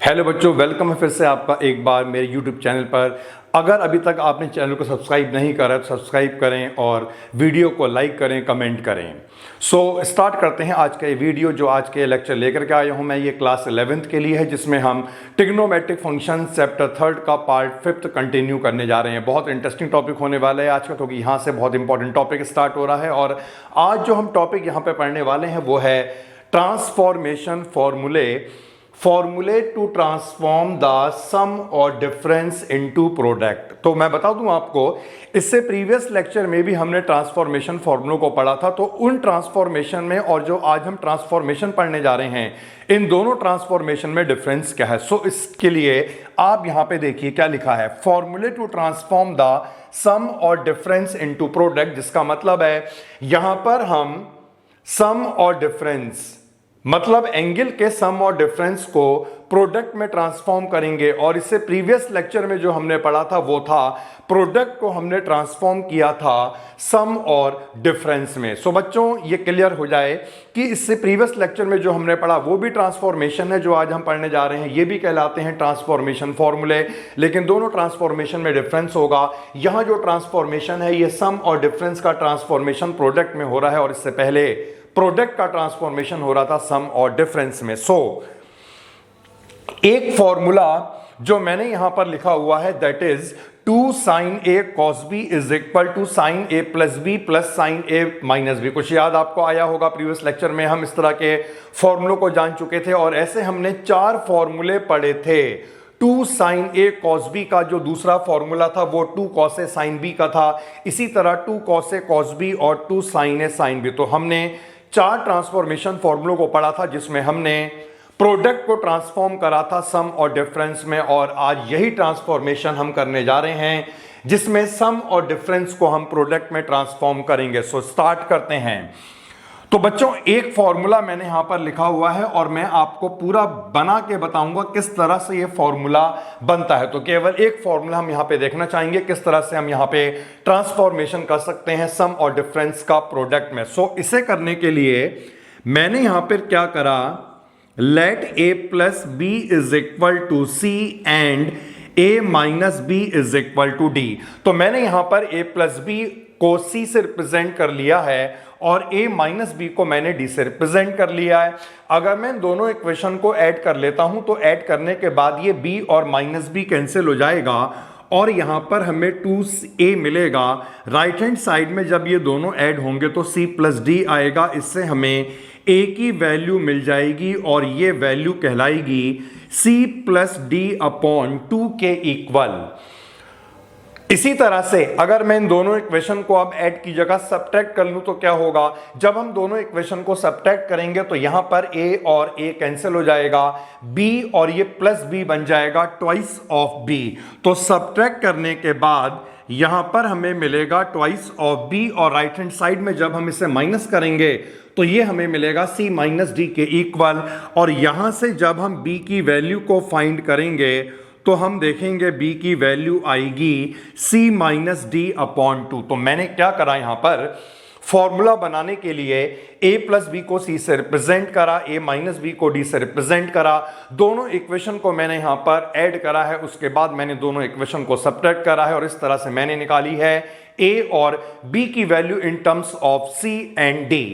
Hello बच्चों, welcome है फिर से आपका एक बार मेरे यूट्यूब चैनल पर। अगर अभी तक आपने चैनल को सब्सक्राइब नहीं करा तो सब्सक्राइब करें और वीडियो को लाइक करें, कमेंट करें। स्टार्ट करते हैं आज का ये वीडियो। जो आज के लेक्चर लेकर के आया हूं मैं, ये क्लास 11th के लिए है, जिसमें हम ट्रिग्नोमेट्रिक फंक्शन चैप्टर 3 का पार्ट 5 कंटिन्यू करने जा रहे हैं। बहुत इंटरेस्टिंग टॉपिक होने वाला है आज का, क्योंकि यहाँ से बहुत इंपॉर्टेंट टॉपिक स्टार्ट हो रहा है। और आज जो हम टॉपिक यहाँ पे पढ़ने वाले हैं वो है ट्रांसफॉर्मेशन फॉर्मूले टू ट्रांसफॉर्म द सम और डिफरेंस इनटू प्रोडक्ट। तो मैं बता दूं आपको, इससे प्रीवियस लेक्चर में भी हमने ट्रांसफॉर्मेशन फॉर्मूलों को पढ़ा था। तो उन ट्रांसफॉर्मेशन में और जो आज हम ट्रांसफॉर्मेशन पढ़ने जा रहे हैं, इन दोनों ट्रांसफॉर्मेशन में डिफरेंस क्या है। इसके लिए आप यहां पे देखिए क्या लिखा है, फॉर्मूले टू ट्रांसफॉर्म द सम और डिफरेंस इनटू प्रोडक्ट। जिसका मतलब है यहां पर हम सम और डिफरेंस मतलब एंगल के सम और डिफरेंस को प्रोडक्ट में ट्रांसफॉर्म करेंगे। और इससे प्रीवियस लेक्चर में जो हमने पढ़ा था वो था प्रोडक्ट को हमने ट्रांसफॉर्म किया था सम और डिफरेंस में। बच्चों ये क्लियर हो जाए कि इससे प्रीवियस लेक्चर में जो हमने पढ़ा वो भी ट्रांसफॉर्मेशन है, जो आज हम पढ़ने जा रहे हैं ये भी कहलाते हैं ट्रांसफॉर्मेशन फॉर्मूले, लेकिन दोनों ट्रांसफॉर्मेशन में डिफरेंस होगा। यहां जो ट्रांसफॉर्मेशन है ये सम और डिफरेंस का ट्रांसफॉर्मेशन प्रोडक्ट में हो रहा है, और इससे पहले प्रोडक्ट का ट्रांसफॉर्मेशन हो रहा था सम और डिफरेंस में। एक फॉर्मूला जो मैंने यहां पर लिखा हुआ है, that is 2 sin a cos b is equal to sin a plus b plus sin a minus b। कुछ याद आपको आया होगा, प्रीवियस लेक्चर में हम इस तरह के फॉर्मूलों को जान चुके थे, और ऐसे हमने 4 फॉर्मूले पढ़े थे। 2 sin a cos b का जो दूसरा फॉर्मूला था वो 2 cos a sin b का था। इसी तरह 2 cos a cos b और 2 sin a sin b। तो हमने 4 ट्रांसफॉर्मेशन फॉर्मूलों को पढ़ा था, जिसमें हमने प्रोडक्ट को ट्रांसफॉर्म करा था सम और डिफरेंस में। और आज यही ट्रांसफॉर्मेशन हम करने जा रहे हैं, जिसमें सम और डिफरेंस को हम प्रोडक्ट में ट्रांसफॉर्म करेंगे। स्टार्ट करते हैं। तो बच्चों एक फॉर्मूला मैंने यहां पर लिखा हुआ है, और मैं आपको पूरा बना के बताऊंगा किस तरह से यह फॉर्मूला बनता है। तो केवल एक फॉर्मूला हम यहां पे देखना चाहेंगे, किस तरह से हम यहां पे ट्रांसफॉर्मेशन कर सकते हैं सम और डिफरेंस का प्रोडक्ट में। इसे करने के लिए मैंने यहां पर क्या करा, let a plus B is equal to C and a minus B is equal to D. तो मैंने यहां पर a प्लस बी को c से रिप्रेजेंट कर लिया है, और a माइनस बी को मैंने d से रिप्रेजेंट कर लिया है। अगर मैं दोनों इक्वेशन को ऐड कर लेता हूं, तो ऐड करने के बाद ये b और माइनस बी कैंसिल हो जाएगा, और यहां पर हमें 2a मिलेगा। राइट हैंड साइड में जब ये दोनों ऐड होंगे तो c प्लस डी आएगा। इससे हमें a की वैल्यू मिल जाएगी, और ये वैल्यू कहलाएगी c प्लस डी अपॉन 2 के इक्वल। इसी तरह से अगर मैं इन दोनों इक्वेशन को अब ऐड की जगह सब्ट्रैक्ट कर लूं तो क्या होगा, जब हम दोनों इक्वेशन को सब्ट्रैक्ट करेंगे तो यहां पर a और a कैंसिल हो जाएगा, b और ये प्लस b बन जाएगा ट्वाइस ऑफ b। तो सब्ट्रैक्ट करने के बाद यहां पर हमें मिलेगा ट्वाइस ऑफ b, और राइट हैंड साइड में जब हम इसे माइनस करेंगे तो ये हमें मिलेगा c माइनस डी के इक्वल। और यहां से जब हम b की वैल्यू को फाइंड करेंगे तो हम देखेंगे b की वैल्यू आएगी c माइनस डी अपॉन 2। तो मैंने क्या करा, यहां पर फॉर्मूला बनाने के लिए a प्लस बी को c से रिप्रेजेंट करा, a माइनस बी को d से रिप्रेजेंट करा। दोनों इक्वेशन को मैंने यहां पर ऐड करा है, उसके बाद मैंने दोनों इक्वेशन को सब्ट्रैक्ट करा है, और इस तरह से मैंने निकाली है a और b की value in terms of c and d।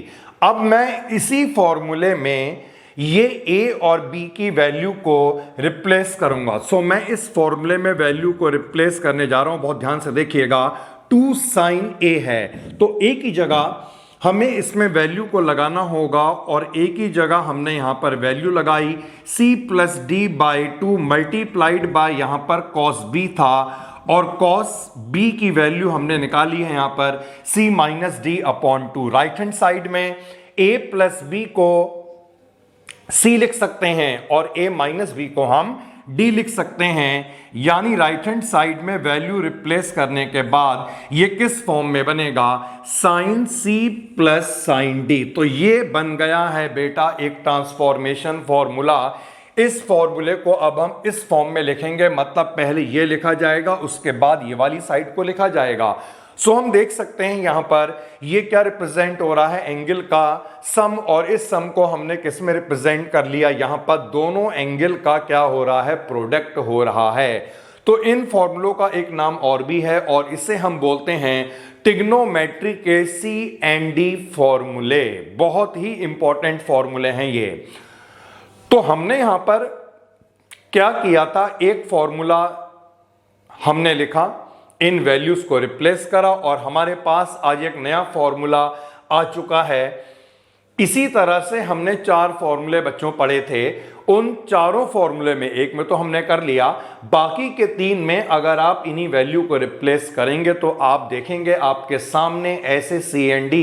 अब मैं इसी फॉर्मूले में ये a और b की वैल्यू को रिप्लेस करूंगा। मैं इस फॉर्मूले में वैल्यू को रिप्लेस करने जा रहा हूं, बहुत ध्यान से देखिएगा। 2 sin a है, तो a की जगह हमें इसमें वैल्यू को लगाना होगा, और a की जगह हमने यहां पर वैल्यू लगाई c plus D by 2 multiplied bye यहां पर cos b था, और cos b की वैल्यू हमने निकाली है यहां पर c minus D upon 2। Right hand side में a प्लस बी को c लिख सकते हैं, और a माइनस बी को हम d लिख सकते हैं। यानी राइट हैंड साइड में वैल्यू रिप्लेस करने के बाद ये किस फॉर्म में बनेगा, sine c plus sine d। तो ये बन गया है बेटा एक ट्रांसफॉर्मेशन फॉर्मूला। इस फॉर्मूले को अब हम इस फॉर्म में लिखेंगे, मतलब पहले ये लिखा जाएगा, उसके बाद ये वाली साइड को लिखा जाएगा। सो हम देख सकते हैं यहां पर ये क्या रिप्रेजेंट हो रहा है, एंगल का सम, और इस सम को हमने किस में रिप्रेजेंट कर लिया, यहां पर दोनों एंगल का क्या हो रहा है, प्रोडक्ट हो रहा है। तो इन फॉर्मूलों का एक नाम और भी है और इसे हम बोलते हैं ट्रिग्नोमेट्री के C&D फॉर्मूले। बहुत ही इंपॉर्टेंट फॉर्मूले हैं ये। तो हमने यहां पर क्या किया था, एक फॉर्मूला हमने लिखा, इन वैल्यूज को रिप्लेस करा और हमारे पास आज एक नया फॉर्मूला आ चुका है। इसी तरह से हमने 4 फॉर्मूले बच्चों पढ़े थे, उन चारों फॉर्मूले में एक में तो हमने कर लिया, बाकी के 3 में अगर आप इन्हीं वैल्यू को रिप्लेस करेंगे तो आप देखेंगे आपके सामने ऐसे C&D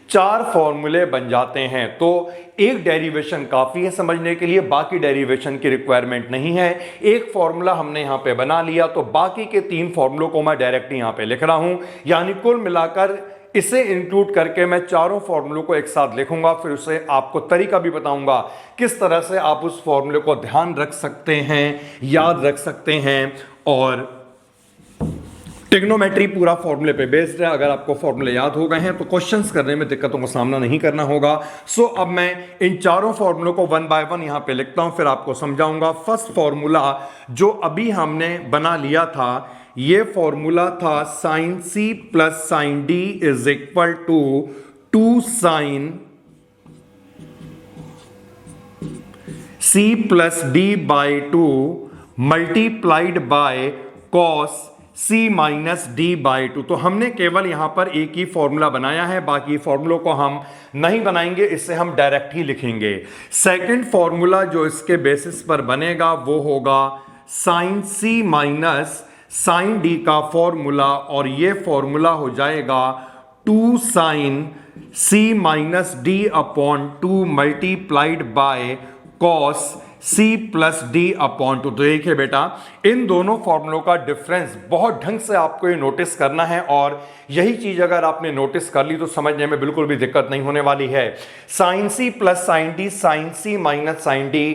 4 फॉर्मूले बन जाते हैं। तो एक डेरिवेशन काफी है समझने के लिए, बाकी डेरिवेशन की रिक्वायरमेंट नहीं है। एक फॉर्मूला हमने यहां पे बना लिया तो बाकी के 3 फॉर्मूलों को मैं डायरेक्ट यहां पे लिख रहा हूं, यानी कुल मिलाकर इसे इंक्लूड करके मैं चारों फॉर्मूलों को एक साथ लिखूंगा। फिर उसे आपको तरीका भी बताऊंगा किस तरह से आप उस फॉर्मूले को ध्यान रख सकते हैं, याद रख सकते हैं। और ट्रिग्नोमेट्री पूरा फॉर्मूले पे बेस्ड है। अगर आपको फॉर्मूले याद हो गए हैं तो क्वेश्चंस करने में दिक्कतों का सामना नहीं करना होगा। सो अब मैं इन चारों फॉर्मूलों को 1 बाय 1 यहां पे लिखता हूं, फिर आपको समझाऊंगा। फर्स्ट फॉर्मूला जो अभी हमने बना लिया था, ये फॉर्मूला था sine C plus sine D is equal to 2 sine C plus D by 2 multiplied by cos C minus D by 2। तो हमने केवल यहां पर एक ही फॉर्मूला बनाया है, बाकी फॉर्मूलों को हम नहीं बनाएंगे, इससे हम डायरेक्ट ही लिखेंगे। सेकंड फॉर्मूला जो इसके बेसिस पर बनेगा वो होगा sine C minus sine D का फॉर्मूला, और ये फॉर्मूला हो जाएगा 2 sine C minus D upon 2 multiplied by cos C plus D upon 2। तो देखिए बेटा, इन दोनों फॉर्मूलों का डिफरेंस बहुत ढंग से आपको ये नोटिस करना है, और यही चीज अगर आपने नोटिस कर ली तो समझने में बिल्कुल भी दिक्कत नहीं होने वाली है। Sine C plus sine D, sine C minus sine D,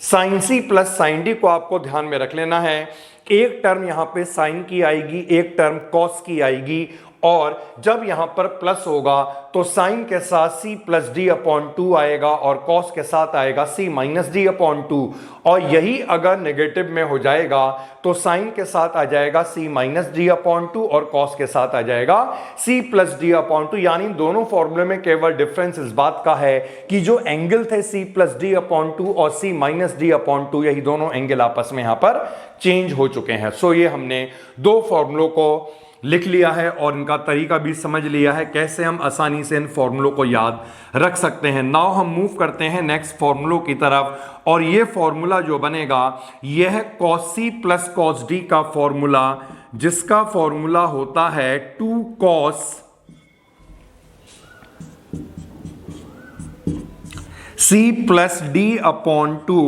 sine C plus sine D को आपको ध्यान में रख लेना है। एक टर्म यहां पे साइन की आएगी, एक टर्म कॉस की आएगी, और जब यहां पर प्लस होगा तो साइन के साथ C प्लस D अपॉन 2 आएगा और कॉस के साथ आएगा C माइनस D अपॉन 2। और यही अगर नेगेटिव में हो जाएगा तो साइन के साथ आ जाएगा C माइनस D अपॉन 2 और कॉस के साथ आ जाएगा C प्लस D अपॉन 2। यानी दोनों फॉर्मूले में केवल डिफरेंस इस बात का है कि जो एंगल थे C प्लस D अपॉन 2 और C माइनस D अपॉन 2, यही दोनों एंगल आपस में यहां पर चेंज हो चुके हैं। सो ये हमने 2 फॉर्मूलों को लिख लिया है और इनका तरीका भी समझ लिया है, कैसे हम आसानी से इन फॉर्मूलों को याद रख सकते हैं। नाउ हम मूव करते हैं नेक्स्ट फॉर्मूलों की तरफ, और ये फॉर्मूला जो बनेगा यह है cos C plus cos D का फॉर्मूला, जिसका फॉर्मूला होता है 2 cos C plus D upon 2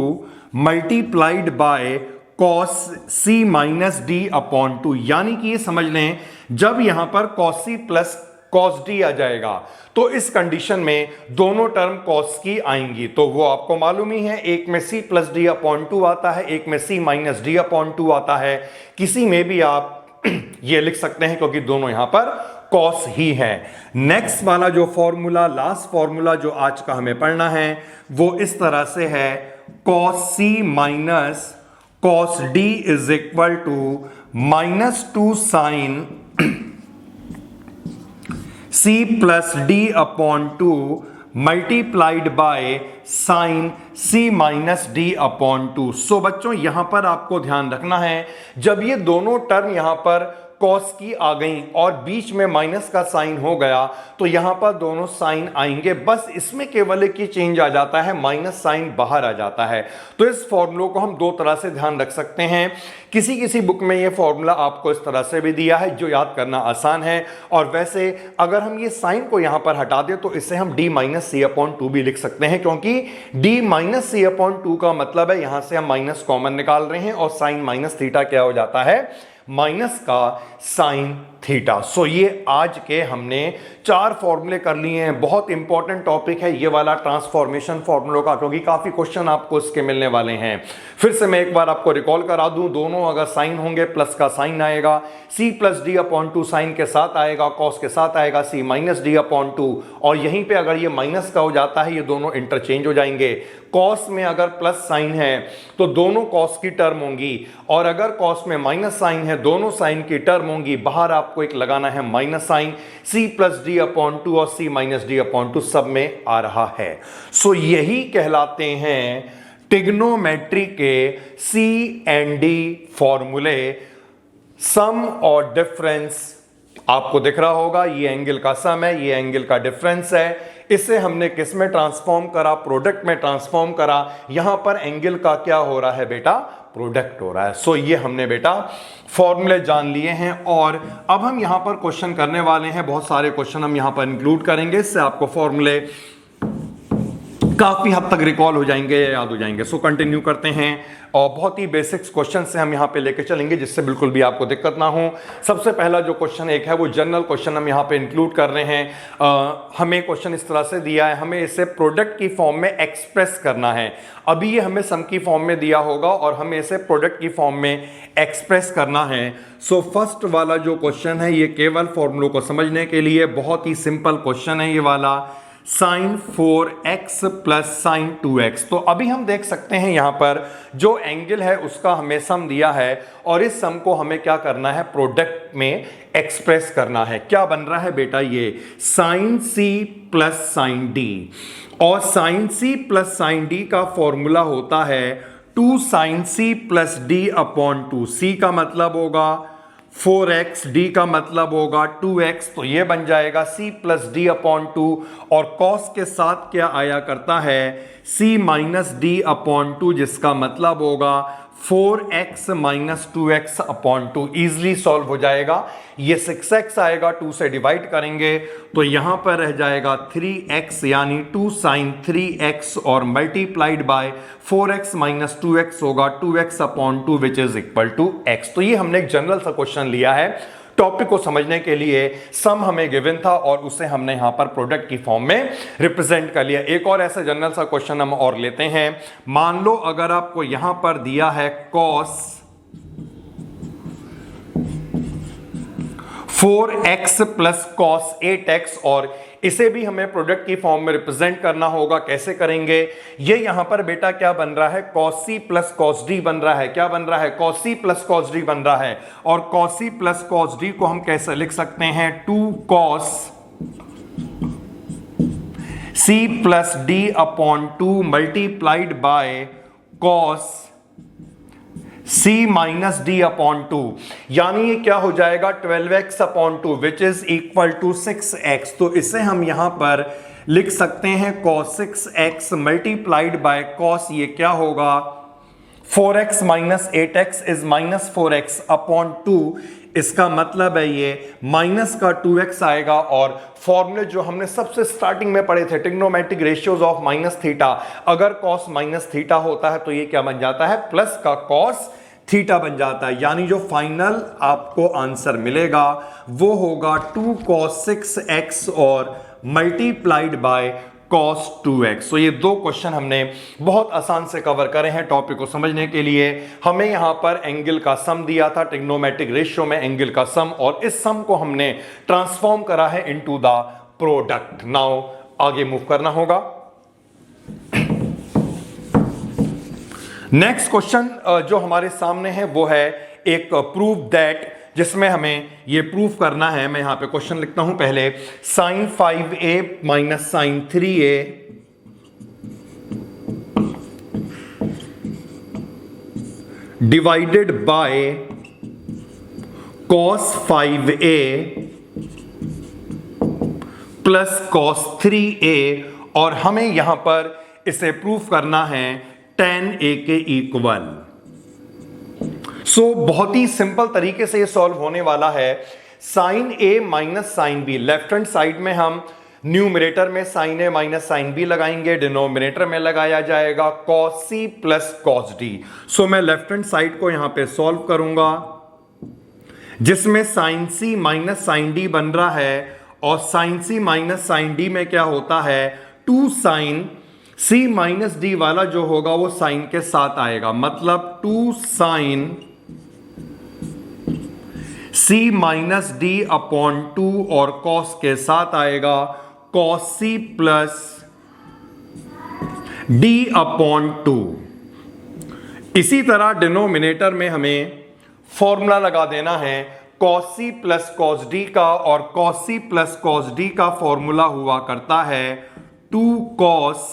multiplied by cos C minus D upon 2। यानी कि ये समझ लें, जब यहां पर cos C plus cos D आ जाएगा तो इस कंडीशन में दोनों टर्म cos की आएंगी। तो वो आपको मालूम ही है, एक में C प्लस D अपॉन 2 आता है, एक में C माइनस D अपॉन 2 आता है। किसी में भी आप ये लिख सकते हैं क्योंकि दोनों यहां पर cos ही है। नेक्स्ट वाला जो फॉर्मूला, लास्ट फॉर्मूला जो आज का हमें पढ़ना है, वो इस तरह से है cos C minus cos D is equal to minus 2 sine C plus D upon 2 multiplied by sine C minus D upon 2। So बच्चों यहां पर आपको ध्यान रखना है, जब ये दोनों टर्म यहां पर कॉस की आ गई और बीच में माइनस का साइन हो गया तो यहां पर दोनों साइन आएंगे, बस इसमें केवल एक ही चेंज आ जाता है, माइनस साइन बाहर आ जाता है। तो इस फॉर्मूले को हम 2 तरह से ध्यान रख सकते हैं। किसी किसी बुक में ये फॉर्मूला आपको इस तरह से भी दिया है जो याद करना आसान है, और वैसे अगर हम ये साइन को यहां पर हटा दें तो इसे हम d माइनस C अपॉन 2 भी लिख सकते हैं, क्योंकि d माइनस C अपॉन 2 का मतलब है यहां से हम माइनस कॉमन निकाल रहे हैं और साइन माइनस थीटा क्या हो जाता है, माइनस का साइन थीटा। सो ये आज के हमने 4 फॉर्मूले कर लिए हैं। बहुत इंपॉर्टेंट टॉपिक है ये वाला ट्रांसफॉर्मेशन फॉर्मूलों का, क्योंकि काफी क्वेश्चन आपको इसके मिलने वाले हैं। फिर से मैं एक बार आपको रिकॉल करा दूं, दोनों अगर साइन होंगे प्लस का साइन आएगा, c plus D upon two sine के साथ आएगा, कॉस के साथ आएगा c minus D upon two, और यहीं पे अगर ये माइनस का हो जाता है ये दोनों इंटरचेंज हो जाएंगे। कॉस में अगर प्लस साइन है तो दोनों कॉस की टर्म होंगी, और अगर कॉस में माइनस साइन है दोनों साइन की टर्म होंगी। बाहर आपको एक लगाना है minus sine, c plus D upon two और c minus D upon two सब में आ रहा है। सो यही कहलाते हैं ट्रिग्नोमेट्री के C एंड D फॉर्मूले। सम और डिफरेंस आपको दिख रहा होगा, ये एंगल का सम है, ये एंगल का डिफरेंस है। इसे हमने किस में ट्रांसफॉर्म करा? प्रोडक्ट में ट्रांसफॉर्म करा। यहां पर एंगल का क्या हो रहा है बेटा? प्रोडक्ट हो रहा है। सो ये हमने बेटा फॉर्मूले जान लिए हैं, और अब हम यहां पर क्वेश्चन करने वाले हैं। बहुत सारे क्वेश्चन हम यहां पर इंक्लूड करेंगे, इससे आपको फॉर्मूले काफी हद तक रिकॉल हो जाएंगे या याद हो जाएंगे। सो कंटिन्यू करते हैं, और बहुत ही बेसिक्स क्वेश्चन से हम यहां पे लेके चलेंगे, जिससे बिल्कुल भी आपको दिक्कत ना हो। सबसे पहला जो क्वेश्चन एक है वो जनरल क्वेश्चन हम यहां पे इंक्लूड कर रहे हैं। हमें क्वेश्चन इस तरह से दिया है, हमें इसे प्रोडक्ट की फॉर्म में एक्सप्रेस करना है। अभी ये हमें सम की फॉर्म में दिया होगा और हमें इसे प्रोडक्ट की फॉर्म में एक्सप्रेस करना है। सो फर्स्ट वाला जो क्वेश्चन है ये केवल फॉर्मूलों को समझने के लिए बहुत ही सिंपल क्वेश्चन है ये वाला, sign 4x plus sign 2x। तो अभी हम देख सकते हैं यहां पर जो एंगल है उसका हमें सम दिया है, और इस सम को हमें क्या करना है? प्रोडक्ट में एक्सप्रेस करना है। क्या बन रहा है बेटा? ये sine c plus sine d, और sine c plus sine d का फॉर्मूला होता है 2 sine c plus d upon 2। c का मतलब होगा 4x, d का मतलब होगा 2x, तो ये बन जाएगा c plus D upon two, और cos के साथ क्या आया करता है? c minus D upon to, जिसका मतलब होगा 4x minus 2x upon two. Easily solve हो जाएगा। ये 6x आएगा, 2 से डिवाइड करेंगे तो यहां पर रह जाएगा 3x, यानी 2 साइन 3x, और multiplied by 4x minus 2x होगा 2x upon 2 which is equal to x। तो ये हमने एक जनरल सा क्वेश्चन लिया है टॉपिक को समझने के लिए। सम हमें गिवन था और उसे हमने यहां पर प्रोडक्ट की फॉर्म में रिप्रेजेंट कर लिया। एक और ऐसा जनरल सा क्वेश्चन हम और लेते हैं। मान लो अगर आपको यहां पर दिया है cos 4x plus cos 8x, और इसे भी हमें प्रोडक्ट की फॉर्म में रिप्रेजेंट करना होगा। कैसे करेंगे? ये यहां पर बेटा क्या बन रहा है? cos c plus cos d बन रहा है। क्या बन रहा है? cos c plus cos d बन रहा है, और cos c plus cos d को हम कैसे लिख सकते हैं? 2 cos c plus d upon 2 multiplied by cos c minus D upon 2, यानी ये क्या हो जाएगा? 12x upon 2 which is equal to 6x। तो इसे हम यहां पर लिख सकते हैं cos 6x multiplied by cos, ये क्या होगा? 4x minus 8x is minus 4x upon 2। इसका मतलब है ये माइनस का 2x आएगा, और फॉर्मूले जो हमने सबसे स्टार्टिंग में पढ़े थे, trigonometric ratios of minus theta, अगर cos माइनस थीटा होता है तो ये क्या बन जाता है? प्लस का cos थीटा बन जाता है। यानी जो फाइनल आपको आंसर मिलेगा वो होगा 2 cos 6x और मल्टीप्लाइड बाय cos 2x। तो ये दो क्वेश्चन हमने बहुत आसान से कवर करे हैं टॉपिक को समझने के लिए। हमें यहां पर एंगल का सम दिया था, ट्रिग्नोमेट्रिक रेशियो में एंगल का सम, और इस सम को हमने ट्रांसफॉर्म करा है इनटू द प्रोडक्ट। नाउ आगे मूव करना होगा। नेक्स्ट क्वेश्चन जो हमारे सामने है वो है एक प्रूव दैट, जिसमें हमें ये प्रूफ करना है। मैं यहां पे क्वेश्चन लिखता हूं पहले, sine 5a minus sine 3a divided by cos 5a plus cos 3a, और हमें यहां पर इसे प्रूफ करना है tan a के इक्वल। सो बहुत ही सिंपल तरीके से ये सॉल्व होने वाला है। Sine a minus sine b, left hand side में हम न्यूमरेटर में sine a minus sine b लगाएंगे, डिनोमिनेटर में लगाया जाएगा cos c plus cos d। So मैं लेफ्ट हैंड साइड को यहां पे सॉल्व करूंगा। जिसमें sine C minus sine D बन रहा है, और sine C minus sine D में क्या होता है, two sine C minus D वाला जो होगा वो साइन के साथ आएगा, मतलब two sine C minus D upon two, और कॉस के साथ आएगा cos C plus D upon two. इसी तरह डिनोमिनेटर में हमें फॉर्मूला लगा देना है cos c plus cos D का, और cos c plus cos D का फॉर्मूला हुआ करता है 2 cos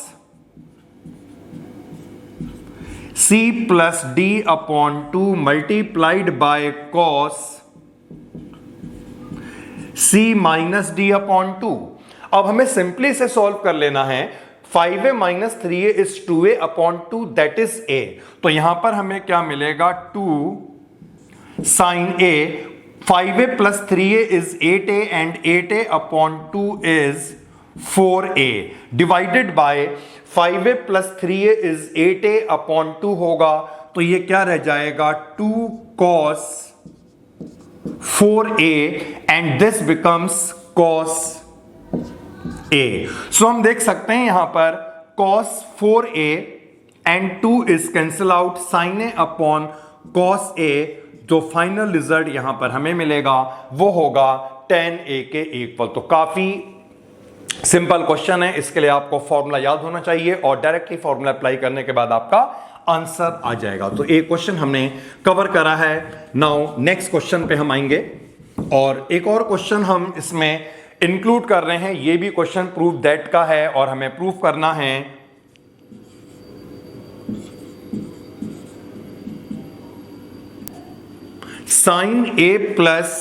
c plus D upon 2 multiplied by cos c minus D upon 2। अब हमें सिंपली से सॉल्व कर लेना है। 5a minus 3a is 2a upon 2, that is a। तो यहां पर हमें क्या मिलेगा, 2 sine a, 5a plus 3a is 8a and 8a upon 2 is 4a divided by 5a plus 3a is 8a upon 2 होगा, तो ये क्या रह जाएगा, 2 cos 4a and this becomes cos a। सो हम देख सकते हैं यहां पर cos 4a and 2 is cancel out, sin a upon cos a। जो फाइनल रिजल्ट यहां पर हमें मिलेगा वो होगा tan a के इक्वल। तो काफी सिंपल क्वेश्चन है, इसके लिए आपको फॉर्मूला याद होना चाहिए और डायरेक्टली फॉर्मूला अप्लाई करने के बाद आपका आंसर आ जाएगा। तो एक क्वेश्चन हमने कवर करा है। नाउ नेक्स्ट क्वेश्चन पे हम आएंगे, और एक और क्वेश्चन हम इसमें इंक्लूड कर रहे हैं। ये भी क्वेश्चन प्रूफ दैट का है, और हमें प्रूफ करना है sine A plus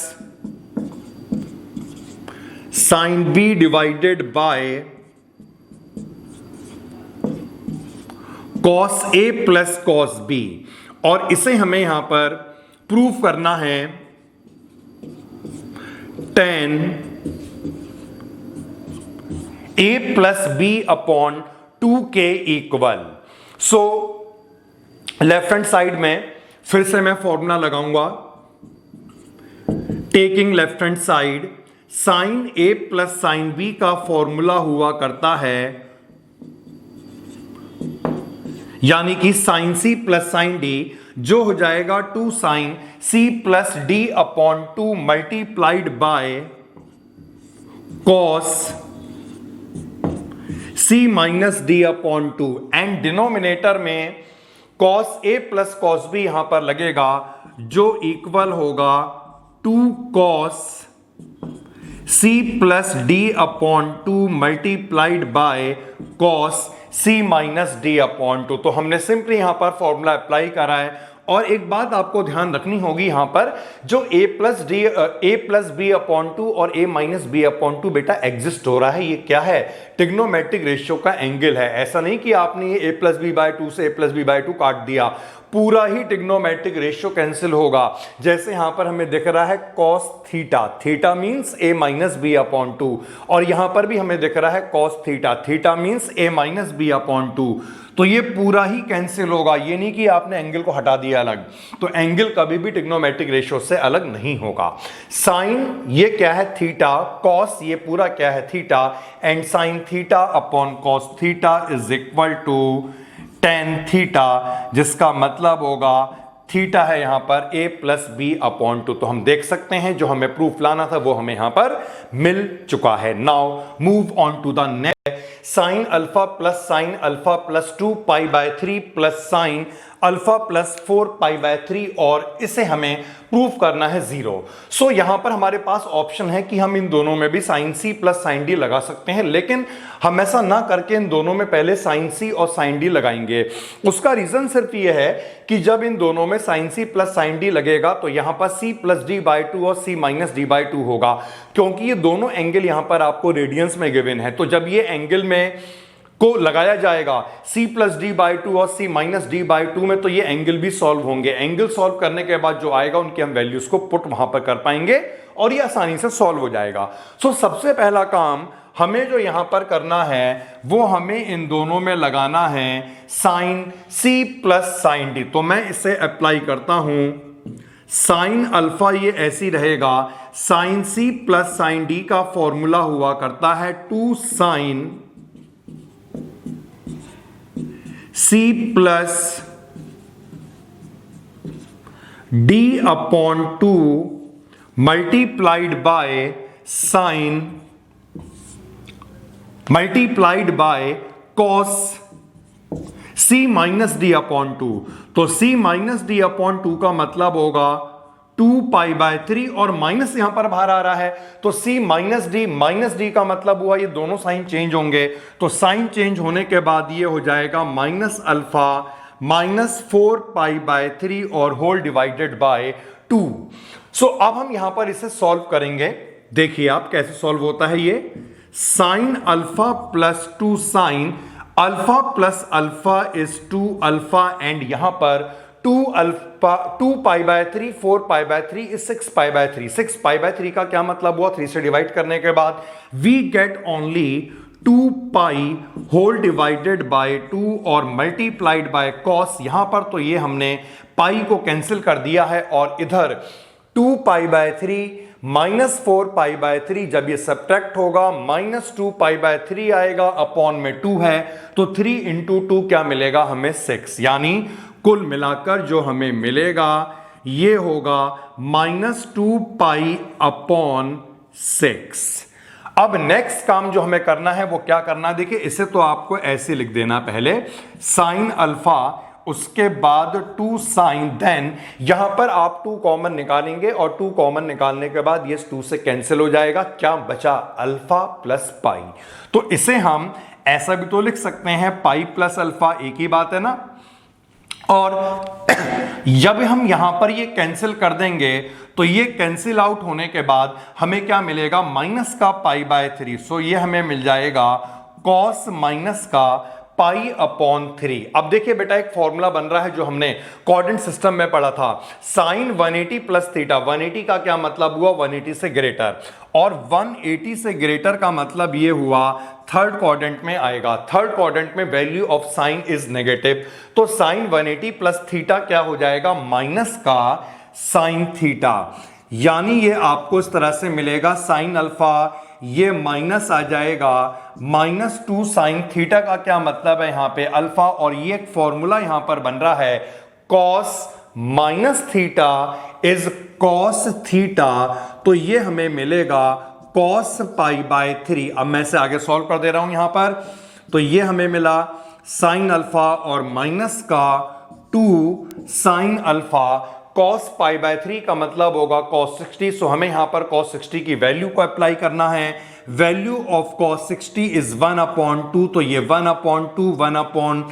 sine B divided by cos A plus cos B, और इसे हमें यहां पर प्रूफ करना है tan a plus b upon 2 के equal. So left hand side में फिर से मैं फॉर्मूला लगाऊंगा, taking left hand side, sine ए प्लस साइन बी का फॉर्मूला हुआ करता है, यानी कि साइन सी प्लस साइन डी, जो हो जाएगा 2 sine C plus D upon 2 multiplied by cos c minus D upon 2, and denominator में कॉस ए प्लस कॉस बी यहां पर लगेगा, जो इक्वल होगा 2 cos c plus D upon 2 multiplied by cos c minus D upon 2। तो हमने simply यहां पर फॉर्मूला अप्लाई करा है। और एक बात आपको ध्यान रखनी होगी यहां पर, जो a प्लस बी अपॉन 2 और a माइनस बी अपॉन 2 बेटा एग्जिस्ट हो रहा है, ये क्या है, ट्रिग्नोमेट्रिक रेशियो का एंगल है। ऐसा नहीं कि आपने ये a प्लस बी बाय 2 से a प्लस बी बाय 2 काट दिया, पूरा ही ट्रिग्नोमेट्रिक रेशियो कैंसिल होगा। जैसे यहां पर हमें दिख रहा है cos theta, theta means a minus B upon 2, और यहां पर भी हमें दिख रहा है cos theta, theta means a minus B upon 2। तो ये पूरा ही कैंसिल होगा, ये नहीं कि आपने एंगल को हटा दिया अलग। तो एंगल कभी भी ट्रिग्नोमेट्रिक रेशियो से अलग नहीं होगा। साइन ये क्या है, थीटा, कॉस ये पूरा क्या है, theta, and sine theta upon cos theta is equal to tan theta, जिसका मतलब होगा थीटा है यहां पर a प्लस बी अपॉन 2। तो हम देख सकते हैं जो हमें प्रूफ लाना था वो हमें यहां पर मिल चुका है। Now move on to the next, sine alpha plus 2 pi by 3 plus sine alpha plus 4 pi by 3, और इसे हमें प्रूफ करना है 0। सो यहां पर हमारे पास ऑप्शन है कि हम इन दोनों में भी साइन सी प्लस साइन डी लगा सकते हैं, लेकिन हम ऐसा ना करके इन दोनों में पहले साइन सी और साइन डी लगाएंगे। उसका रीजन सिर्फ ये है कि जब इन दोनों में साइन सी प्लस साइन डी लगेगा तो यहां पर सी प्लस डी बाय 2 और सी माइनस डी बाय 2 होगा, क्योंकि ये दोनों एंगल यहां पर आपको रेडियंस में गिवन है। तो जब ये एंगल में को लगाया जाएगा c प्लस डी बाई 2 और c माइनस डी बाई 2 में, तो ये एंगल भी सॉल्व होंगे। एंगल सॉल्व करने के बाद जो आएगा उनकी हम वैल्यूज को पुट वहां पर कर पाएंगे और ये आसानी से सॉल्व हो जाएगा। सो सबसे पहला काम हमें जो यहां पर करना है वो हमें इन दोनों में लगाना है sine c plus sine D. तो मैं इसे अप्लाई करता हूं, साइन अल्फा ये ऐसी रहेगा, साइन सी प्लस साइन डी का फॉर्मूला हुआ करता है 2 sine C plus D upon 2 multiplied by sine multiplied by cos C minus D upon 2। तो C माइनस डी अपॉन 2 का मतलब होगा 2π/3 और माइनस यहां पर बाहर आ रहा है, तो C माइनस डी का मतलब हुआ ये दोनों साइन चेंज होंगे, तो साइन चेंज होने के बाद ये हो जाएगा माइनस अल्फा माइनस 4π/3 और होल डिवाइडेड बाय 2। सो अब हम यहां पर इसे सॉल्व करेंगे। देखिए आप कैसे सॉल्व होता है ये, sign alpha plus 2 sign alpha plus alpha is 2 alpha and यहां पर 2 अल्फा 2π/3 4π/3 इज 6π/3। 6π/3 का क्या मतलब हुआ, 3 से डिवाइड करने के बाद we get only 2π whole divided by 2 और मल्टीप्लाइड बाय कॉस। यहां पर तो ये हमने पाई को कैंसिल कर दिया है और इधर 2π/3 माइनस 4π/3 जब ये सब्ट्रैक्ट होगा माइनस 2π/3 आएगा, अपॉन में 2 है तो 3 इंटू 2 क्या मिलेगा हमें 6, यानी कुल मिलाकर जो हमें मिलेगा ये होगा -2π अपॉन 6। अब नेक्स्ट काम जो हमें करना है वो क्या करना है, देखिए इसे तो आपको ऐसे लिख देना, पहले साइन अल्फा उसके बाद 2 साइन, देन यहां पर आप 2 कॉमन निकालेंगे और 2 कॉमन निकालने के बाद ये 2 से कैंसिल हो जाएगा, क्या बचा अल्फा प्लस पाई। तो इसे हम ऐसा भी तो लिख सकते हैं पाई प्लस अल्फा, एक ही बात है ना। और जब हम यहां पर ये कैंसिल कर देंगे तो ये कैंसिल आउट होने के बाद हमें क्या मिलेगा, माइनस का π/3। सो ये हमें मिल जाएगा कॉस माइनस का पाई अपॉन 3। अब देखिए बेटा एक फॉर्मूला बन रहा है जो हमने कोऑर्डिनेट सिस्टम में पढ़ा था, साइन 180 प्लस थीटा। 180 का क्या मतलब हुआ, 180 से ग्रेटर, और 180 से ग्रेटर का मतलब ये हुआ थर्ड क्वाड्रेंट में आएगा। थर्ड क्वाड्रेंट में value of sine is negative, तो साइन 180 प्लस थीटा क्या हो जाएगा, माइनस का साइन थीटा, यानी ये आपको इस तरह से मिलेगा साइन अल्फा, ये माइनस आ जाएगा -2 साइन थीटा का क्या मतलब है यहां पे अल्फा, और ये एक फॉर्मूला यहां पर बन रहा है cos minus theta is cos theta, तो ये हमें मिलेगा कॉस π/3। अब मैं इसे आगे सॉल्व कर दे रहा हूं यहां पर, तो ये हमें मिला साइन अल्फा और माइनस का 2 साइन अल्फा, cos π/3 का मतलब होगा cos 60। सो हमें यहां पर cos 60 की वैल्यू को अप्लाई करना है। वैल्यू ऑफ cos 60 इज 1/2, तो ये 1/2 1/2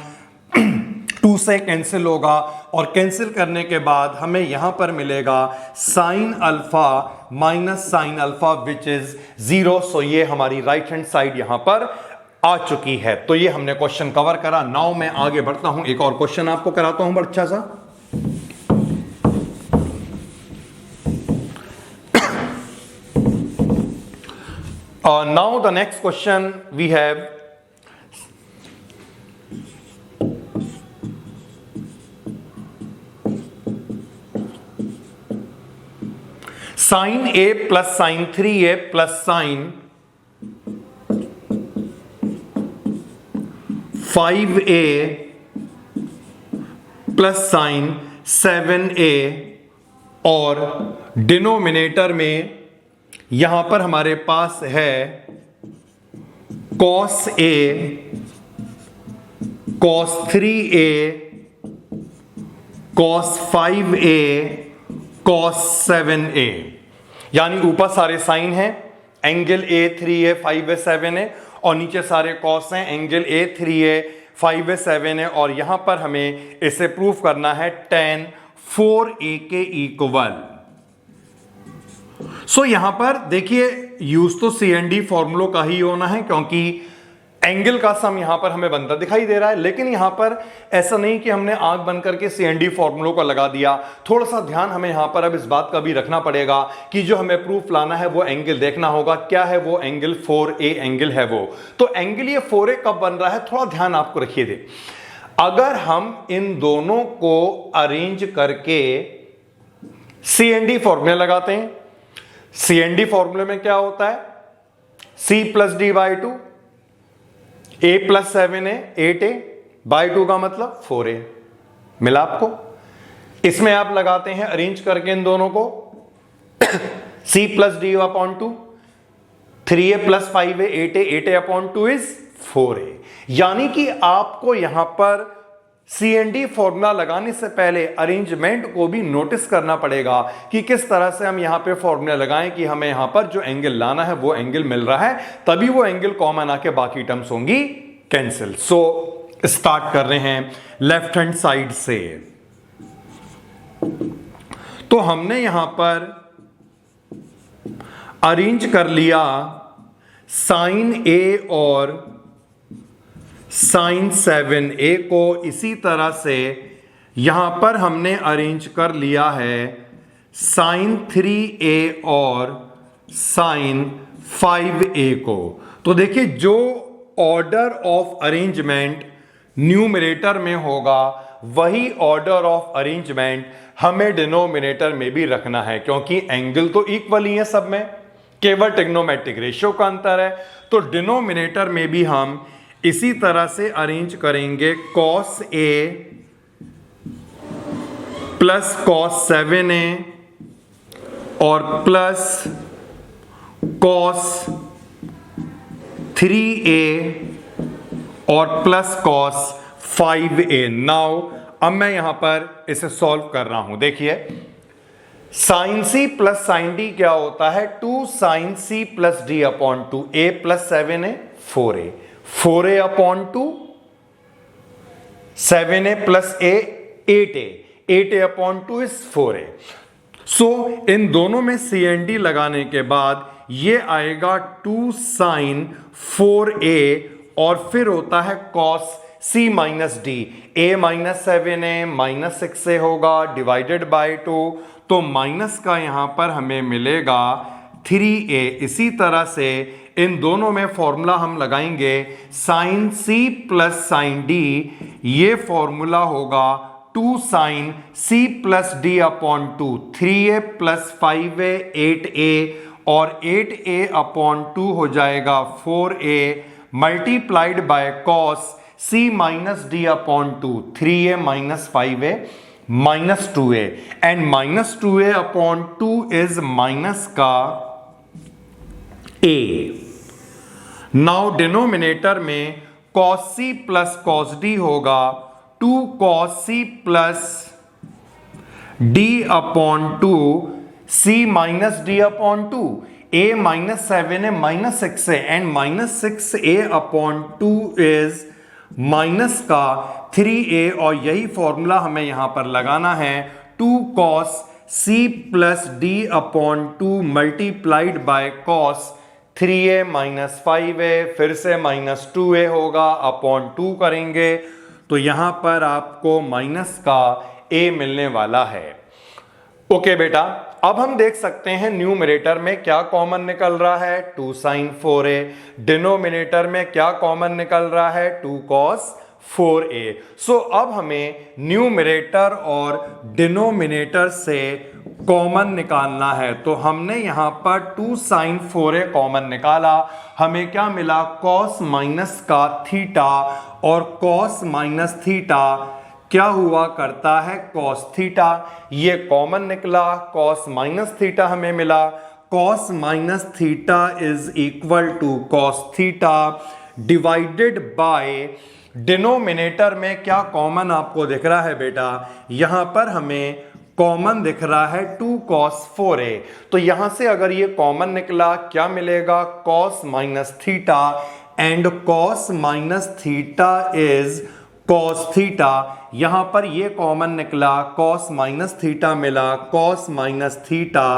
से कैंसिल होगा, और कैंसिल करने के बाद हमें यहां पर मिलेगा sine alpha minus sine alpha which is 0। सो ये हमारी राइट हैंड साइड यहां पर आ चुकी है। तो ये हमने क्वेश्चन कवर करा। नाउ मैं आगे बढ़ता हूं, एक और क्वेश्चन आपको कराता हूं बड़ा अच्छा सा। Now the next question we have sin a plus sin 3a plus sin 5a plus sin 7a, और डिनोमिनेटर में यहां पर हमारे पास है cos a cos 3a cos 5a cos 7a, यानी ऊपर सारे साइन हैं, angle a 3a 5a 7a, और नीचे सारे कॉस हैं, angle a 3a 5a 7a, और यहां पर हमें इसे प्रूफ करना है tan 4a के इक्वल। सो यहां पर देखिए यूज तो CND फॉर्मूलों का ही होना है, क्योंकि एंगल का सम यहां पर हमें बनता दिखाई दे रहा है, लेकिन यहां पर ऐसा नहीं कि हमने आंख बंद करके CND फॉर्मूलों को लगा दिया। थोड़ा सा ध्यान हमें यहां पर अब इस बात का भी रखना पड़ेगा कि जो हमें प्रूफ लाना है वो एंगल देखना होगा, क्या है वो एंगल 4A एंगल है वो। तो एंगल ये 4A कब बन रहा है, थोड़ा ध्यान आपको रखिए दे। अगर हम इन दोनों को अरेंज करके CND फॉर्मूले लगाते हैं। CND फॉर्मूले में क्या होता है? C plus D by two, A plus 7A 8A by two का मतलब 4A मिला आपको। इसमें आप लगाते हैं अरेंज करके इन दोनों को, C plus D upon to, 3A plus 5A 8A, 8A upon two is 4A। यानी कि आपको यहां पर CND फॉर्मूला लगाने से पहले अरेंजमेंट को भी नोटिस करना पड़ेगा कि किस तरह से हम यहां पे फॉर्मूला लगाएं कि हमें यहां पर जो एंगल लाना है वो एंगल मिल रहा है, तभी वो एंगल कॉमन आके बाकी टर्म्स होंगी कैंसिल। सो स्टार्ट कर रहे हैं लेफ्ट हैंड साइड से। तो हमने यहां पर अरेंज कर लिया साइन A और साइन 7A को, इसी तरह से यहां पर हमने अरेंज कर लिया है साइन 3A और साइन 5A को। तो देखिए जो ऑर्डर ऑफ अरेंजमेंट न्यूमरेटर में होगा वही ऑर्डर ऑफ अरेंजमेंट हमें डिनोमिनेटर में भी रखना है, क्योंकि एंगल तो इक्वल ही है सब में, केवल ट्रिग्नोमेट्रिक रेशियो का अंतर है। तो डिनोमिनेटर में भी हम इसी तरह से अरेंज करेंगे cos A plus cos 7A और प्लस cos 3A और प्लस cos 5A। नाउ अब मैं यहां पर इसे सॉल्व कर रहा हूं। देखिए sine C plus sine D क्या होता है? 2 sine C plus D upon 2, A plus 7A 4A, 4A upon 2, 7A plus A 8A, 8A upon 2 is 4A। So इन दोनों में CND लगाने के बाद ये आएगा 2 साइन 4A और फिर होता है cos C minus D, A minus 7A minus 6A होगा डिवाइडेड बाय 2, तो माइनस का यहां पर हमें मिलेगा 3A। इसी तरह से इन दोनों में फॉर्मूला हम लगाएंगे sine C plus sine D, ये फॉर्मूला होगा 2 sine C plus D upon 2, 3A plus 5A 8A और 8A अपॉन 2 हो जाएगा 4A multiplied by cos C minus D upon 2, 3A minus 5A minus 2A and minus 2A upon 2 is minus का A। Now denominator में cos C plus cos D होगा 2 cos C plus D upon 2, C minus D upon 2, A minus 7A minus 6A and minus 6A upon 2 is minus का 3A और यही formula हमें यहां पर लगाना है 2 cos C plus D upon 2 multiplied by cos 3A minus 5A, फिर से माइनस 2A होगा अपॉन 2 करेंगे तो यहां पर आपको माइनस का A मिलने वाला है। ओके बेटा, अब हम देख सकते हैं न्यूमरेटर में क्या कॉमन निकल रहा है 2 साइन 4A, डिनोमिनेटर में क्या कॉमन निकल रहा है 2 cos 4A। सो अब हमें न्यूमरेटर और डिनोमिनेटर से कॉमन निकालना है। तो हमने यहां पर 2 साइन 4A कॉमन निकाला, हमें क्या मिला cos माइनस का थीटा, और cos माइनस थीटा क्या हुआ करता है cos थीटा, ये कॉमन निकला, cos माइनस थीटा हमें मिला, cos minus theta is equal to cos theta divided by denominator में क्या कॉमन आपको दिख रहा है बेटा, यहां पर हमें कॉमन दिख रहा है 2 cos 4A। तो यहां से अगर ये कॉमन निकला क्या मिलेगा cos minus theta and cos minus theta is cos theta. यहां पर ये कॉमन निकला cos माइनस थीटा मिला, cos minus theta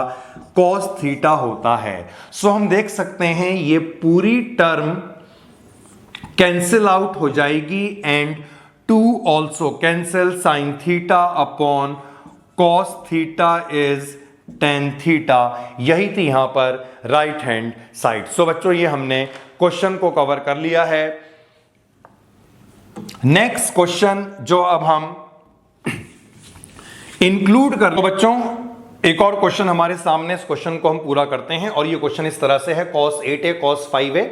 cos theta होता है। सो हम देख सकते हैं ये पूरी टर्म कैंसिल आउट हो जाएगी and 2 also cancel, sign theta upon cos theta is tan theta. यही थी यहां पर राइट हैंड साइड। सो बच्चों ये हमने क्वेश्चन को कवर कर लिया है। नेक्स्ट क्वेश्चन जो अब हम इंक्लूड कर, तो बच्चों एक और क्वेश्चन हमारे सामने, इस क्वेश्चन को हम पूरा करते हैं और ये क्वेश्चन इस तरह से है, cos 8a cos 5a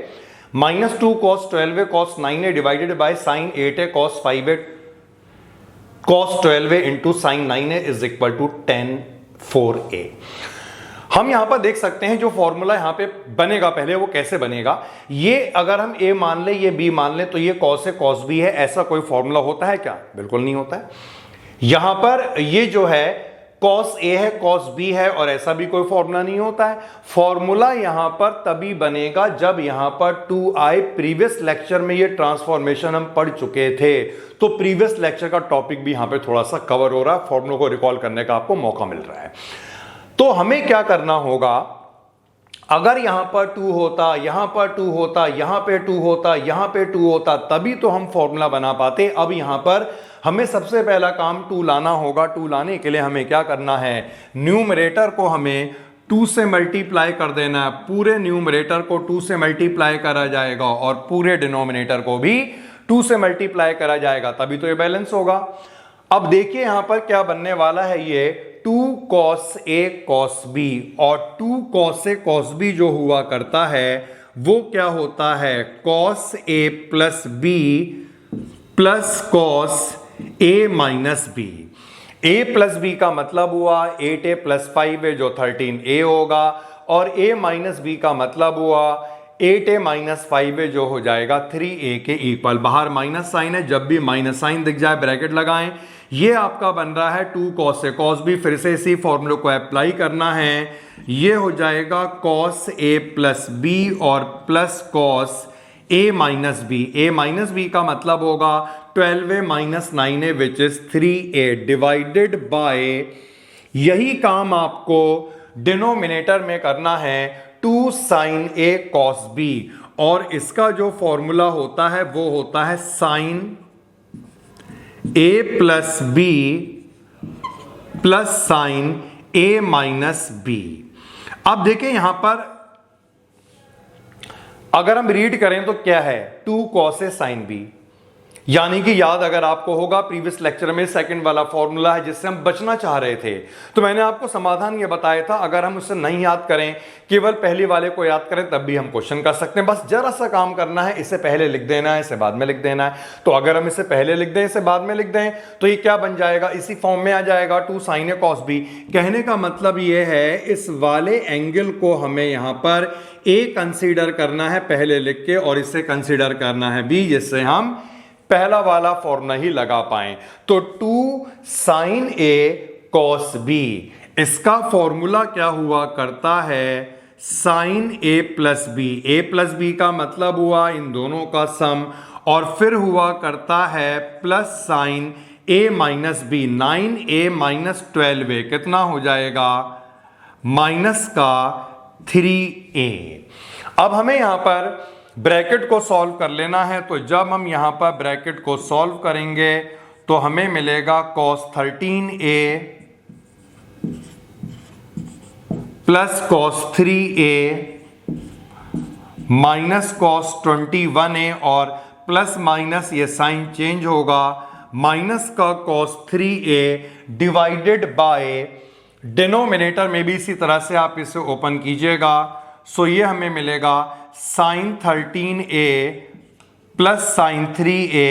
minus 2 cos 12a cos 9a divided by sin 8a cos 5a cos 12a into sin 9a is equal to tan 4a। हम यहां पर देख सकते हैं जो फॉर्मूला यहां पे बनेगा, पहले वो कैसे बनेगा, ये अगर हम a मान ले, ये b मान ले, तो ये cos है cos b है, ऐसा कोई फॉर्मूला होता है क्या? बिल्कुल नहीं होता है। यहां पर ये जो है cos a है cos b है और ऐसा भी कोई फॉर्मूला नहीं होता है। फॉर्मूला यहां पर तभी बनेगा जब यहां पर 2i, प्रीवियस लेक्चर में ये ट्रांसफॉर्मेशन हम पढ़ चुके थे, तो प्रीवियस लेक्चर का टॉपिक भी यहां पे थोड़ा सा कवर हो रहा है, फॉर्मूला को रिकॉल करने का आपको मौका मिल रहा है। तो हमें क्या करना होगा, अगर यहां पर 2 होता, यहां पर 2 होता, यहां पे 2 होता, यहां पे 2 होता, तभी तो हम फॉर्मूला बना पाते। अब यहां पर हमें सबसे पहला काम 2 लाना होगा। 2 लाने के लिए हमें क्या करना है, न्यूमरेटर को हमें 2 से मल्टीप्लाई कर देना है। पूरे न्यूमरेटर को 2 से मल्टीप्लाई करा जाएगा और पूरे डिनोमिनेटर को भी 2 से मल्टीप्लाई करा जाएगा, तभी तो ये बैलेंस होगा। अब देखिए यहां पर क्या बनने वाला है, ये 2 cos a cos b, और 2 cos a cos b जो हुआ करता है वो क्या होता है, cos a plus b plus cos a minus b। a plus b का मतलब हुआ 8a प्लस 5a जो 13a होगा, और a माइनस b का मतलब हुआ 8a माइनस 5a जो हो जाएगा 3a के इक्वल। बाहर माइनस साइन है, जब भी माइनस साइन दिख जाए ब्रैकेट लगाएं। ये आपका बन रहा है 2 cos a cos b, फिर से इसी फॉर्मूले को अप्लाई करना है। ये हो जाएगा cos a प्लस b और plus cos a minus b। a minus b का मतलब होगा 12a minus 9a which is 3a divided bye, यही काम आपको डिनोमिनेटर में करना है, 2 sin a cos b, और इसका जो फॉर्मूला होता है वो होता है sin a plus b plus sin a minus b। अब देखिए यहां पर अगर हम रीड करें तो क्या है, 2 cos a sin b, यानी कि याद अगर आपको होगा प्रीवियस लेक्चर में सेकंड वाला फॉर्मूला है जिससे हम बचना चाह रहे थे, तो मैंने आपको समाधान ये बताया था, अगर हम उसे नहीं याद करें, केवल पहले वाले को याद करें, तब भी हम क्वेश्चन कर सकते हैं। बस जरा सा काम करना है, इसे पहले लिख देना है, इसे बाद में लिख देना है। तो अगर हम इसे पहले लिख दें, इसे बाद में लिख दें, तो ये क्या बन जाएगा, इसी फॉर्म में आ जाएगा 2 sin a cos b। कहने का मतलब ये है इस वाले एंगल को हमें यहां पर a कंसीडर करना है पहले लिख के, और इसे कंसीडर करना है b, जिससे हम पहला वाला फॉर्मूला ही लगा पाए। तो 2 sin a cos b, इसका फॉर्मूला क्या हुआ करता है, sin a plus b। a plus b का मतलब हुआ इन दोनों का सम, और फिर हुआ करता है plus sin a minus b। 9a minus 12a कितना हो जाएगा, माइनस का 3a। अब हमें यहां पर ब्रैकेट को सॉल्व कर लेना है, तो जब हम यहां पर ब्रैकेट को सॉल्व करेंगे तो हमें मिलेगा cos 13a plus cos 3a minus cos 21a, और प्लस माइनस ये साइन चेंज होगा, माइनस का cos 3a divided by, denominator में भी इसी तरह से आप इसे ओपन कीजिएगा। सो ये हमें मिलेगा sin 13a plus sin 3a,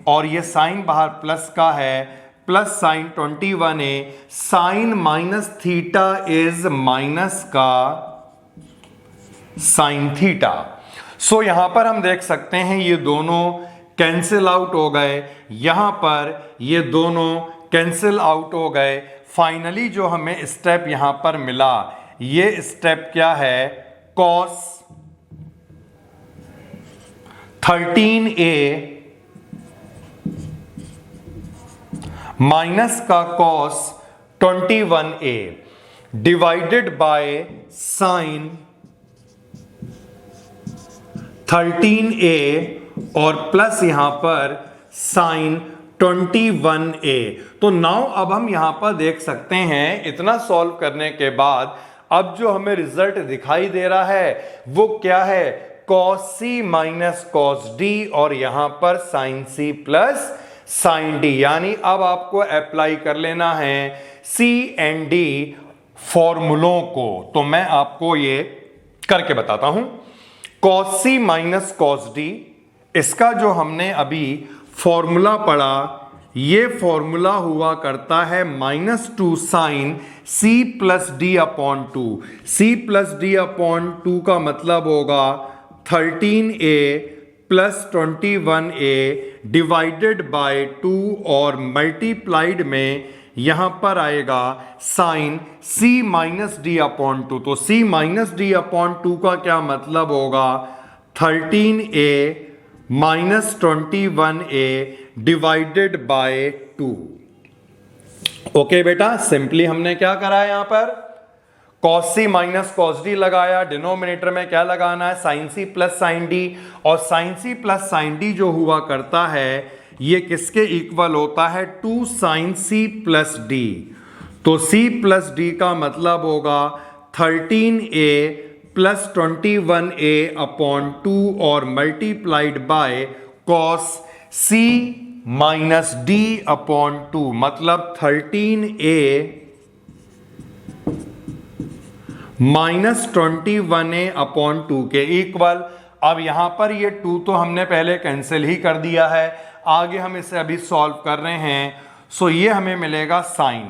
और ये साइन बाहर प्लस का है, plus sin 21a, sine minus theta is minus का sin थीटा। सो यहां पर हम देख सकते हैं ये दोनों कैंसिल आउट हो गए, यहां पर ये दोनों कैंसिल आउट हो गए। फाइनली जो हमें स्टेप यहां पर मिला, ये स्टेप क्या है, cos 13a माइनस का cos 21a divided by sin 13a, और प्लस यहां पर sin 21a। तो नाउ अब हम यहां पर देख सकते हैं, इतना सॉल्व करने के बाद अब जो हमें रिजल्ट दिखाई दे रहा है वो क्या है, cos c minus cos d, और यहां पर sin c plus sin d। यानी अब आपको अप्लाई कर लेना है c एंड d फॉर्मूलों को, तो मैं आपको ये करके बताता हूं। cos c minus cos d, इसका जो हमने अभी फॉर्मूला पढ़ा, ये फॉर्मूला हुआ करता है -2 sine c plus D upon two. C plus D upon two का मतलब होगा 13a plus 21a divided by 2 और मल्टीप्लाइड में यहां पर आएगा sine c minus D upon two. तो c minus D upon two का क्या मतलब होगा 13a minus 21a divided by 2। Okay बेटा, सिंपली हमने क्या करा है यहां पर cos c minus cos d लगाया, डिनोमिनेटर में क्या लगाना है sin c plus sin d, और sin c plus sin d जो हुआ करता है ये किसके इक्वल होता है 2 sin c प्लस d। तो c प्लस d का मतलब होगा 13a प्लस 21a अपॉन 2 और multiplied by cos c minus d upon 2, मतलब 13a माइनस 21a अपॉन 2 के इक्वल। अब यहां पर ये 2 तो हमने पहले कैंसिल ही कर दिया है, आगे हम इसे अभी सॉल्व कर रहे हैं। सो ये हमें मिलेगा साइन,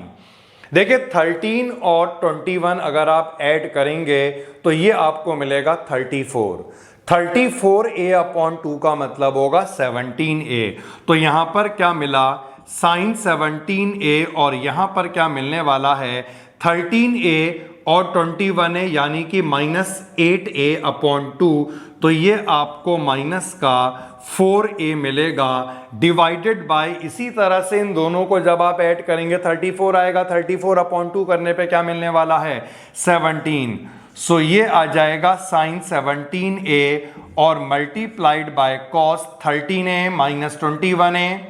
देखिए 13 और 21 अगर आप ऐड करेंगे तो ये आपको मिलेगा 34। 34a अपॉन 2 का मतलब होगा 17a। तो यहां पर क्या मिला साइन 17a, और यहां पर क्या मिलने वाला है 13a और 21a यानी कि -8a अपॉन 2। तो ये आपको माइनस का 4a मिलेगा डिवाइडेड बाय, इसी तरह से इन दोनों को जब आप ऐड करेंगे 34 आएगा, 34 अपॉन 2 करने पे क्या मिलने वाला है 17। सो ये आ जाएगा साइन 17a और multiplied by cos 13a minus 21a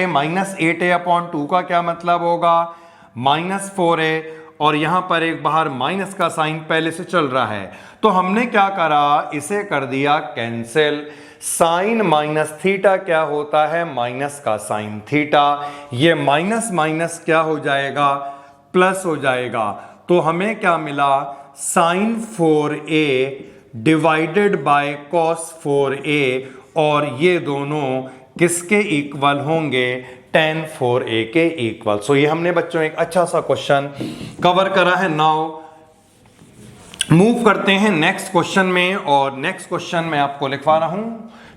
minus 8a upon 2 का क्या मतलब होगा -4a, और यहां पर एक बाहर माइनस का साइन पहले से चल रहा है। तो हमने क्या करा, इसे कर दिया कैंसिल। साइन माइनस थीटा क्या होता है माइनस का साइन थीटा, ये माइनस माइनस क्या हो जाएगा प्लस हो जाएगा। तो हमें क्या मिला sign 4a divided by cos 4a, और ये दोनों किसके इक्वल होंगे tan 4a के इक्वल। सो ये हमने बच्चों एक अच्छा सा क्वेश्चन कवर करा है। नाउ मूव करते हैं नेक्स्ट क्वेश्चन में, और नेक्स्ट क्वेश्चन में आपको लिखवा रहा हूं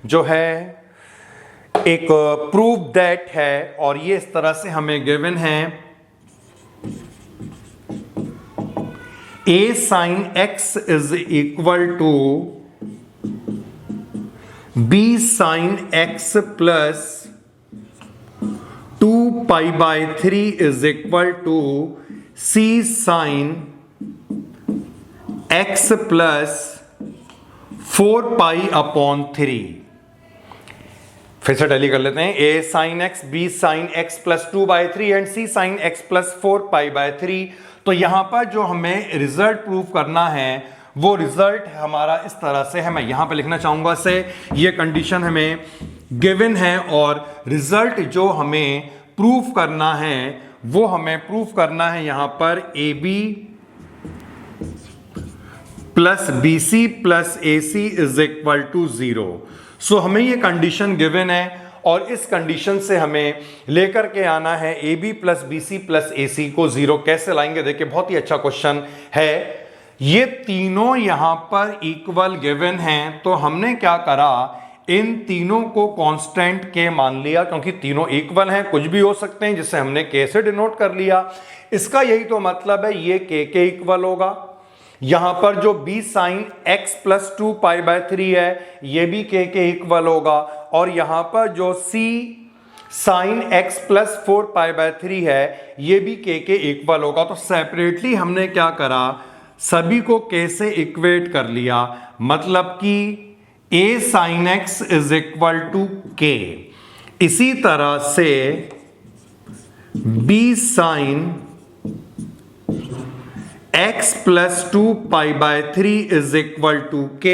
जो है एक प्रूव दैट है, और ये इस तरह से हमें गिवन है a sin x is equal to b sin x plus 2 pi by 3 is equal to c sin x plus 4 pi upon 3। फिर से टैली कर लेते हैं, a sin x, b sin x plus 2 by 3 and c sin x plus 4 pi by 3। तो यहां पर जो हमें रिजल्ट प्रूव करना है वो रिजल्ट हमारा इस तरह से है, मैं यहां पे लिखना चाहूंगा से, ये कंडीशन हमें गिवन है, और रिजल्ट जो हमें प्रूफ करना है वो हमें प्रूफ करना है यहां पर AB plus BC plus AC is equal to 0। So हमें ये कंडीशन गिवन है, और इस कंडीशन से हमें लेकर के आना है AB plus BC plus AC को 0 कैसे लाएंगे। देखिए बहुत ही अच्छा क्वेश्चन है, ये तीनों यहां पर इक्वल गिवन हैं। तो हमने क्या करा, इन तीनों को कांस्टेंट के मान लिया, क्योंकि तीनों इक्वल हैं, कुछ भी हो सकते हैं, जिसे हमने k से डिनोट कर लिया। इसका यही तो मतलब है, ये k के इक्वल होगा। यहां पर जो b sine x plus 2 pi by 3 है ये भी k के इक्वल होगा, और यहां पर जो c sine x plus 4 pi by 3 है ये भी k के इक्वल होगा। तो सेपरेटली हमने क्या करा, सभी को k से इक्वेट कर लिया, मतलब कि a sine x is equal to k। इसी तरह से b sine x plus 2 pi by 3 is equal to k,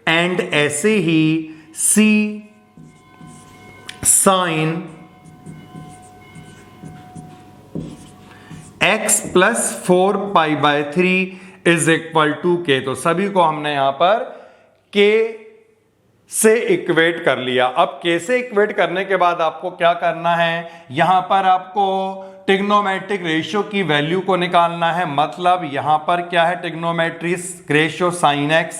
and ऐसे ही c sine x plus 4π/3 is equal to k। तो सभी को हमने यहां पर k से इक्वेट कर लिया। अब k से इक्वेट करने के बाद आपको क्या करना है, यहां पर आपको ट्रिग्नोमेट्रिक रेशियो की वैल्यू को निकालना है। मतलब यहां पर क्या है, ट्रिग्नोमेट्रिक रेशियो साइन x।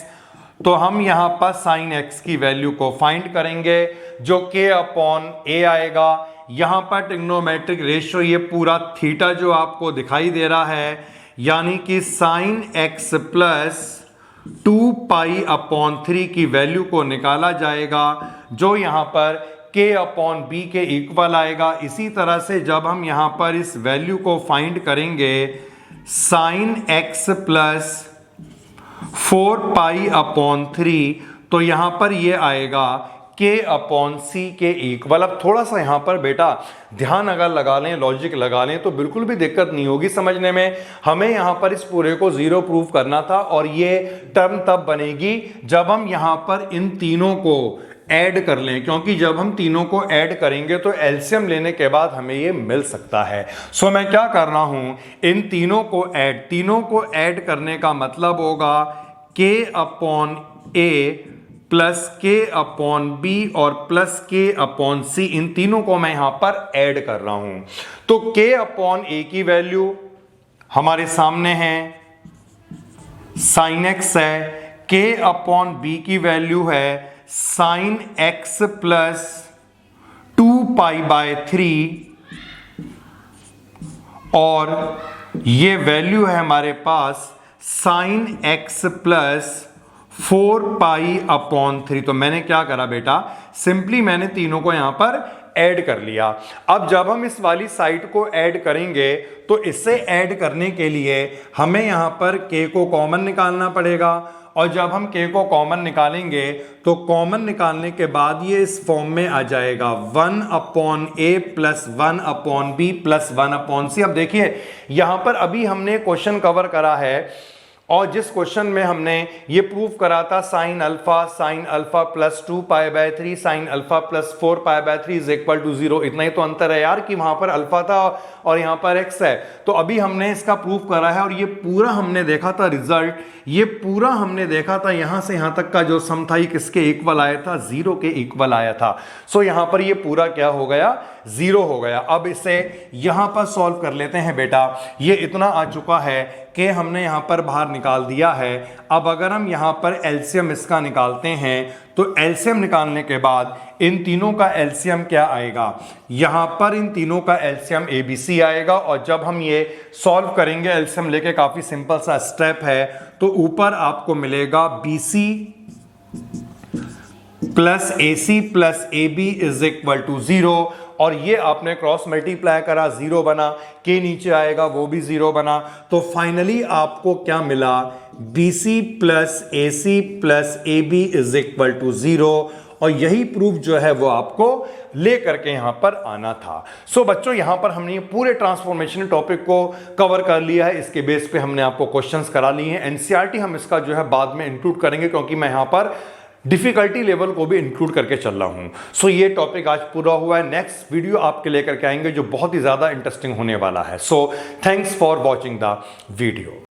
तो हम यहां पर साइन x की वैल्यू को फाइंड करेंगे जो k/a आएगा। यहां पर ट्रिग्नोमेट्रिक रेशियो ये पूरा थीटा जो आपको दिखाई दे रहा है, यानी कि साइन x प्लस 2π/3 की वैल्यू को निकाला जाएगा जो यहां पर k/b के इक्वल आएगा। इसी तरह से जब हम यहां पर इस वैल्यू को फाइंड करेंगे साइन x प्लस 4π/3, तो यहां पर ये आएगा k/c के इक्वल। अब थोड़ा सा यहां पर बेटा ध्यान अगर लगा लें, लॉजिक लगा लें, तो बिल्कुल भी दिक्कत नहीं होगी समझने में। हमें यहां पर इस पूरे को जीरो प्रूव करना था और ये टर्म तब बनेगी जब हम यहां पर इन तीनों को ऐड कर लें, क्योंकि जब हम तीनों को ऐड करेंगे तो एलसीएम लेने के बाद हमें ये मिल सकता है। सो मैं क्या कर रहा हूं, इन तीनों को ऐड करने का मतलब होगा k/a प्लस k/b और प्लस k/c, इन तीनों को मैं यहां पर ऐड कर रहा हूं। तो k/a की वैल्यू हमारे सामने है, साइन x है, k/b की वैल्यू है साइन x प्लस 2π/3 और ये वैल्यू है हमारे पास साइन x प्लस 4π/3। तो मैंने क्या करा बेटा, सिंपली मैंने तीनों को यहां पर ऐड कर लिया। अब जब हम इस वाली साइड को ऐड करेंगे तो इसे ऐड करने के लिए हमें यहां पर k को कॉमन निकालना पड़ेगा, और जब हम k को कॉमन निकालेंगे तो कॉमन निकालने के बाद ये इस फॉर्म में आ जाएगा 1/a plus 1/b plus 1/c। अब देखिए यहां पर अभी हमने क्वेश्चन कवर करा है और जिस क्वेश्चन में हमने ये प्रूव करा था sine alpha plus 2π/3 sine alpha plus 4π/3 is equal to 0। इतना ही तो अंतर है यार कि वहां पर अल्फा था और यहां पर x है। तो अभी हमने इसका प्रूफ करा है और ये पूरा हमने देखा था रिजल्ट, ये पूरा हमने देखा था यहां से यहां तक का जो सम था ये किसके इक्वल आया था, 0 के इक्वल आया था। सो यहां पर ये पूरा क्या हो गया, 0 हो गया। अब इसे यहां पर सॉल्व कर लेते हैं बेटा। ये इतना आ चुका है कि हमने यहां पर बाहर निकाल दिया है। अब अगर हम यहां पर एलसीएम इसका निकालते हैं तो एलसीएम निकालने के बाद इन तीनों का एलसीएम क्या आएगा, यहां पर इन तीनों का एलसीएम ABC आएगा। और जब हम ये सॉल्व करेंगे एलसीएम लेके, काफी सिंपल सा स्टेप है, तो ऊपर आपको मिलेगा BC plus AC plus AB is equal to 0, और ये आपने क्रॉस मल्टीप्लाई करा, 0 बना, के नीचे आएगा वो भी 0 बना। तो फाइनली आपको क्या मिला, BC plus AC plus AB is equal to 0। और यही प्रूफ जो है वो आपको लेकर के यहां पर आना था। सो बच्चों यहां पर हमने ये पूरे ट्रांसफॉर्मेशन टॉपिक को कवर कर लिया है। इसके बेस पे हमने आपको क्वेश्चंस करा लिए हैं। एनसीईआरटी हम इसका जो है बाद में इंक्लूड करेंगे, क्योंकि मैं यहां पर डिफिकल्टी लेवल को भी इंक्लूड करके चल रहा हूं। सो ये टॉपिक आज पूरा हुआ है। नेक्स्ट वीडियो आपके लेकर के आएंगे जो बहुत ही ज्यादा इंटरेस्टिंग होने वाला है। So thanks for watching the video.